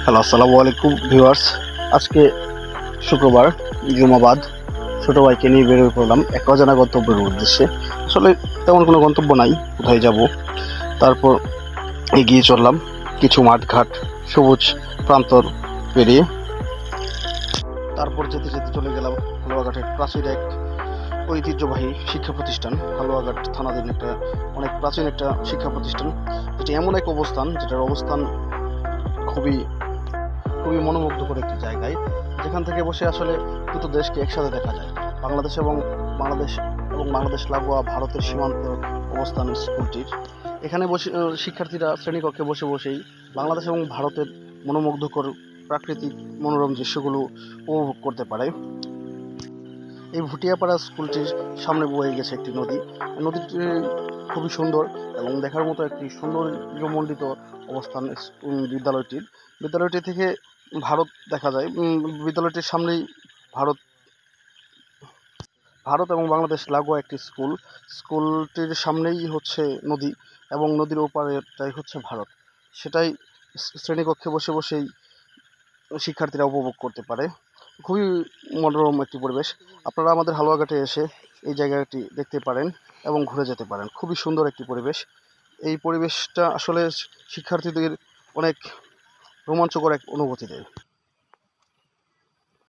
Hello, আসসালামু আলাইকুম viewers. আজকে শুক্রবার, জুমাবাদ। ছোট ভাইকে নিয়ে বেরিয়ে পড়লাম এক অজানা গন্তব্যের উদ্দেশ্যে। আসলে তেমন কোনো গন্তব্য নাই, কোথায় যাব। তারপর এগিয়ে চললাম কিছু মাঠঘাট, সবুজ প্রান্তর পেরিয়ে। তারপর যেতে যেতে চলে গেলাম হালুয়াঘাটের প্রাচীন এক ঐতিহ্যবাহী শিক্ষা প্রতিষ্ঠান। হালুয়াঘাট থানাধীন অনেক প্রাচীন একটা শিক্ষা প্রতিষ্ঠান, যেটি এমন এক অবস্থান, যেটার অবস্থান খুবই খুবই মনোমুগ্ধকর একটি জায়গায়, যেখান থেকে বসে আসলে দুটো দেশকে একসাথে দেখা যায়। বাংলাদেশ এবং বাংলাদেশ বাংলাদেশ লাগোয়া ভারতের সীমান্ত অবস্থান স্কুলটির। এখানে বসে শিক্ষার্থীরা শ্রেণীকক্ষে বসে বসেই বাংলাদেশ এবং ভারতের মনোমুগ্ধকর প্রাকৃতিক মনোরম দৃশ্যগুলো উপভোগ করতে পারে। এই ভুটিয়াপাড়া স্কুলটির সামনে বয়ে গেছে একটি নদী। নদীটি খুবই সুন্দর এবং দেখার মতো একটি সৌন্দর্যমণ্ডিত অবস্থান বিদ্যালয়টি থেকে ভারত দেখা যায়। বিদ্যালয়টির সামনেই ভারত ভারত এবং বাংলাদেশ লাগোয়া একটি স্কুলটির সামনেই হচ্ছে নদী, এবং নদীর ওপারেটাই হচ্ছে ভারত। সেটাই শ্রেণীকক্ষে বসে বসেই শিক্ষার্থীরা উপভোগ করতে পারে। খুবই মনোরম একটি পরিবেশ। আপনারা আমাদের হালুয়াঘাটে এসে এই জায়গাটি দেখতে পারেন এবং ঘুরে যেতে পারেন। খুবই সুন্দর একটি পরিবেশ। এই পরিবেশটা আসলে শিক্ষার্থীদের অনেক রোমাঞ্চকর এক অনুভূতি দেয়।